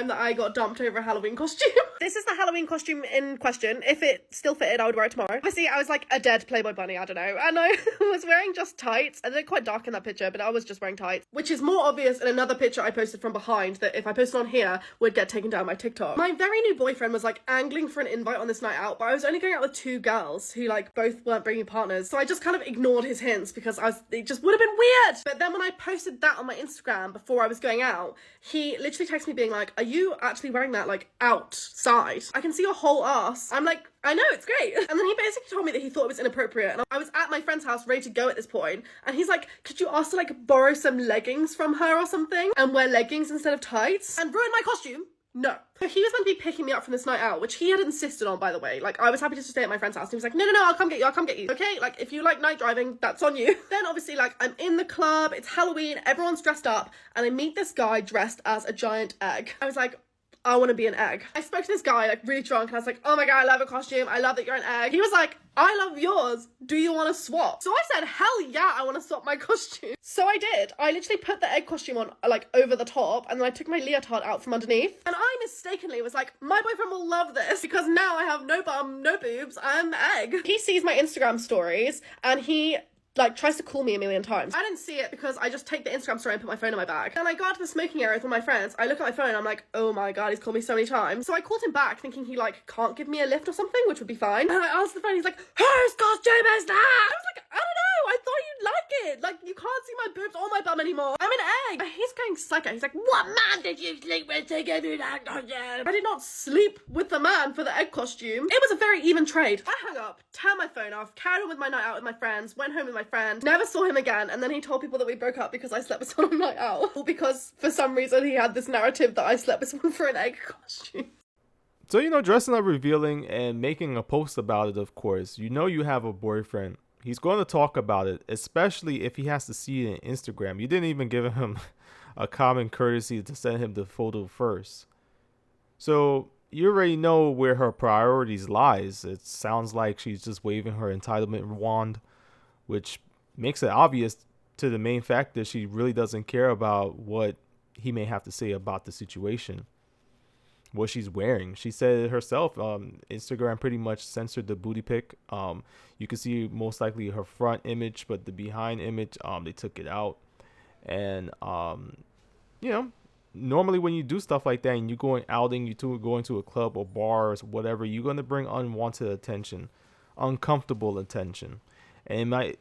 time that I got dumped over a Halloween costume. This is the Halloween costume in question. If it still fitted, I would wear it tomorrow. Obviously, I was like a dead Playboy bunny, I don't know. And I was wearing just tights. And they're quite dark in that picture, but I was just wearing tights. Which is more obvious in another picture I posted from behind that if I posted on here, would get taken down by TikTok. My very new boyfriend was like angling for an invite on this night out, but I was only going out with 2 girls who like both weren't bringing partners. So I just kind of ignored his hints because it just would have been weird. But then when I posted that on my Instagram before I was going out, he literally texted me being like, are you actually wearing that like outside? I can see your whole ass. I'm like, I know, it's great. And then he basically told me that he thought it was inappropriate. And I was at my friend's house ready to go at this point. And he's like, could you ask to like borrow some leggings from her or something and wear leggings instead of tights and ruin my costume? No. So he was meant to be picking me up from this night out, which he had insisted on, by the way. Like, I was happy to stay at my friend's house. And he was like, no, I'll come get you. Okay, like, if you like night driving, that's on you. Then, obviously, like, I'm in the club, it's Halloween, everyone's dressed up, and I meet this guy dressed as a giant egg. I was like, I want to be an egg. I spoke to this guy, like, really drunk, and I was like, oh my god, I love your costume, I love that you're an egg. He was like, I love yours, do you want to swap? So I said, hell yeah, I want to swap my costume. So I did. I literally put the egg costume on, like, over the top, and then I took my leotard out from underneath, and I mistakenly was like, my boyfriend will love this, because now I have no bum, no boobs, I'm the egg. He sees my Instagram stories, and he like tries to call me a million times. I didn't see it because I just take the Instagram story and put my phone in my bag. And I got to the smoking area with one of my friends. I look at my phone and I'm like, oh my god, he's called me so many times. So I called him back thinking he like can't give me a lift or something, which would be fine. And I answered the phone, he's like, whose costume is that? I was like, I don't know, I thought you'd like it. Like, you can't see my boobs or my bum anymore. I'm an egg. And he's going psycho. He's like, what man did you sleep with to give you that costume? I did not sleep with the man for the egg costume. It was a very even trade. I hung up, turned my phone off, carried on with my night out with my friends, went home with my friend, never saw him again, and then he told people that we broke up because I slept with someone on a night out. Or because for some reason he had this narrative that I slept with someone for an egg costume. So, dressing up revealing and making a post about it, of course, you have a boyfriend. He's going to talk about it, especially if he has to see it on Instagram. You didn't even give him a common courtesy to send him the photo first. So you already know where her priorities lies. It sounds like she's just waving her entitlement wand, which makes it obvious to the main fact that she really doesn't care about what he may have to say about the situation. What she's wearing. She said it herself. Instagram pretty much censored the booty pic. You can see most likely her front image, but the behind image, they took it out. And normally when you do stuff like that and you're going outing, going to a club or bar or whatever, you're going to bring unwanted attention, uncomfortable attention. And it might,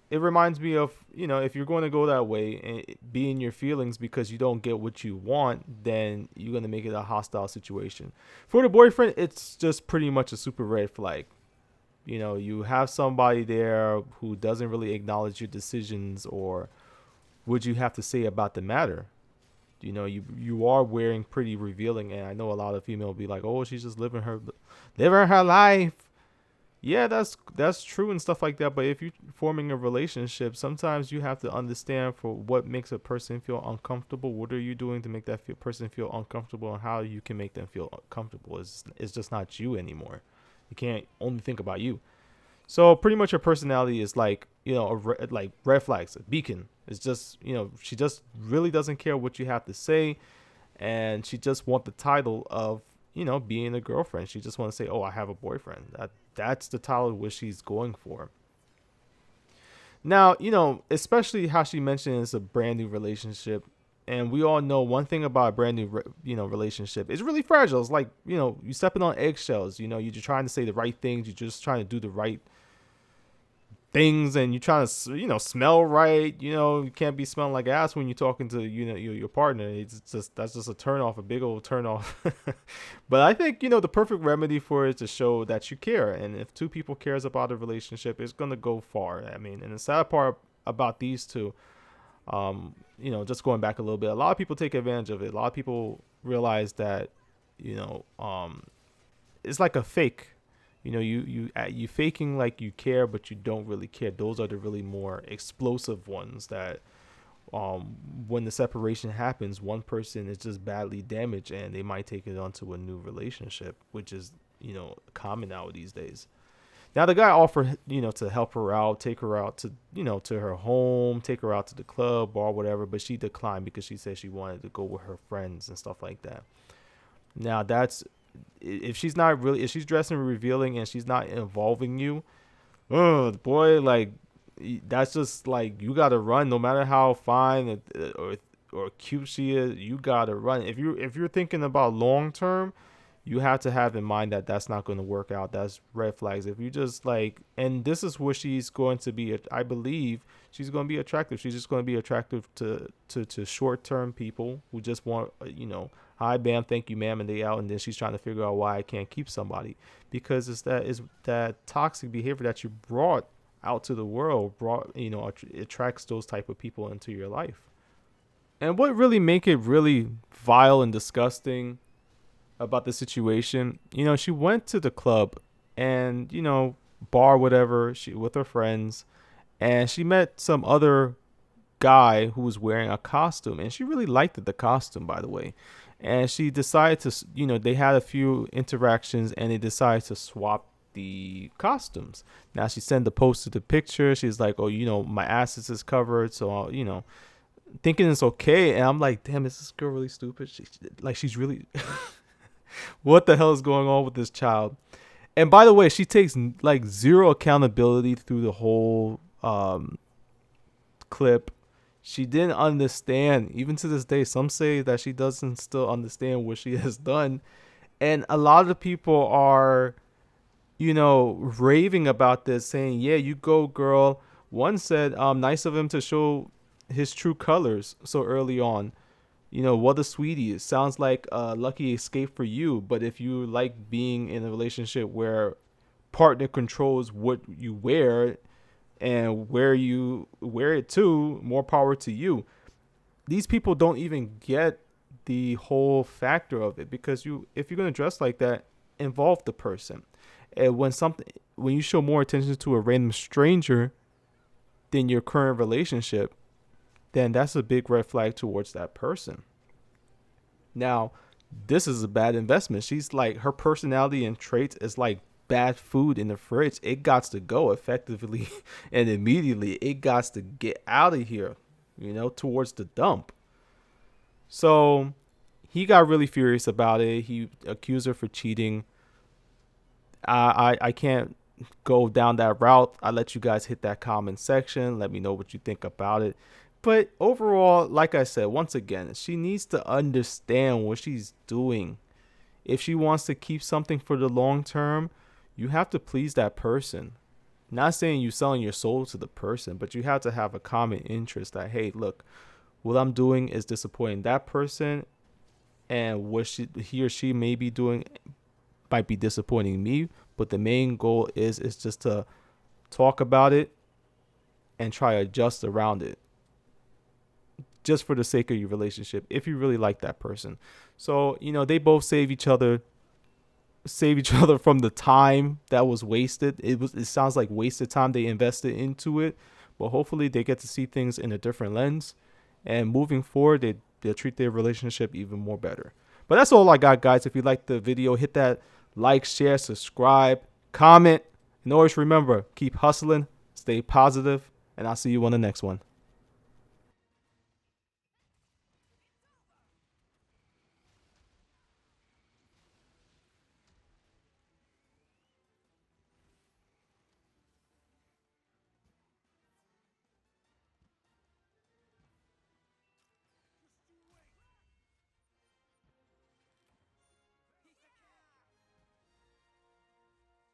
it reminds me of, if you're going to go that way and be in your feelings because you don't get what you want, then you're going to make it a hostile situation. For the boyfriend, it's just pretty much a super red flag. You have somebody there who doesn't really acknowledge your decisions or what you have to say about the matter. You are wearing pretty revealing, and I know a lot of females will be like, oh, she's just living her life. Yeah, that's true and stuff like that. But if you're forming a relationship, sometimes you have to understand for what makes a person feel uncomfortable. What are you doing to make that person feel uncomfortable, and how you can make them feel comfortable? It's just not you anymore. You can't only think about you. So pretty much her personality is like, like red flags, a beacon. It's just, she just really doesn't care what you have to say, and she just wants the title of, being a girlfriend. She just wants to say, oh, I have a boyfriend. That's the title which she's going for. Now, especially how she mentioned it's a brand new relationship. And we all know one thing about a brand new, relationship. It's really fragile. It's like, you're stepping on eggshells. You're just trying to say the right things. You're just trying to do the right things, and you're trying to, smell right. You can't be smelling like ass when you're talking to, your partner. That's just a turn off, a big old turn off. But I think, the perfect remedy for it is to show that you care. And if two people cares about a relationship, it's going to go far. I mean, and the sad part about these two, just going back a little bit, a lot of people take advantage of it. A lot of people realize that, it's like a fake. You faking like you care, but you don't really care. Those are the really more explosive ones that when the separation happens, one person is just badly damaged and they might take it onto a new relationship, which is, common now these days. Now, the guy offered, to help her out, take her out to, to her home, take her out to the club or whatever, but she declined because she said she wanted to go with her friends and stuff like that. Now that's if she's not really if she's dressing revealing and she's not involving you, oh boy, like that's just like you gotta run no matter how fine or cute she is. You gotta run if you're thinking about long term. You have to have in mind that that's not going to work out. That's red flags. If you just like, and this is where she's going to be. I believe she's going to be attractive. She's just going to be attractive to short term people who just want, hi, bam, thank you, ma'am, and they out. And then she's trying to figure out why I can't keep somebody because it's that toxic behavior that you brought out to the world. Attracts those type of people into your life. And what really make it really vile and disgusting about the situation, she went to the club and, bar, whatever, she with her friends, and she met some other guy who was wearing a costume, and she really liked the costume, by the way. And she decided to, they had a few interactions and they decided to swap the costumes. Now she sent the post to the picture. She's like, oh, my asses is covered, so thinking it's okay. And I'm like, damn, is this girl really stupid? She's really what the hell is going on with this child? And by the way, she takes like zero accountability through the whole clip. She didn't understand. Even to this day, some say that she doesn't still understand what she has done. And a lot of people are, raving about this, saying, yeah, you go, girl. One said, nice of him to show his true colors so early on. What a sweetie. It sounds like a lucky escape for you. But if you like being in a relationship where partner controls what you wear and where you wear it to, more power to you. These people don't even get the whole factor of it because if you're going to dress like that, involve the person. And when you show more attention to a random stranger than your current relationship, then that's a big red flag towards that person. Now, this is a bad investment. She's like, her personality and traits is like bad food in the fridge. It got to go effectively and immediately. It got to get out of here, towards the dump. So he got really furious about it. He accused her for cheating. I can't go down that route. I let you guys hit that comment section. Let me know what you think about it. But overall, like I said, once again, she needs to understand what she's doing. If she wants to keep something for the long term, you have to please that person. Not saying you're selling your soul to the person, but you have to have a common interest that, hey, look, what I'm doing is disappointing that person, and what he or she may be doing might be disappointing me. But the main goal is just to talk about it and try to adjust around it, just for the sake of your relationship, if you really like that person. So, they both save each other from the time that was wasted. It sounds like wasted time they invested into it, but hopefully they get to see things in a different lens, and moving forward, they'll treat their relationship even more better. But that's all I got, guys. If you liked the video, hit that like, share, subscribe, comment, and always remember, keep hustling, stay positive, and I'll see you on the next one.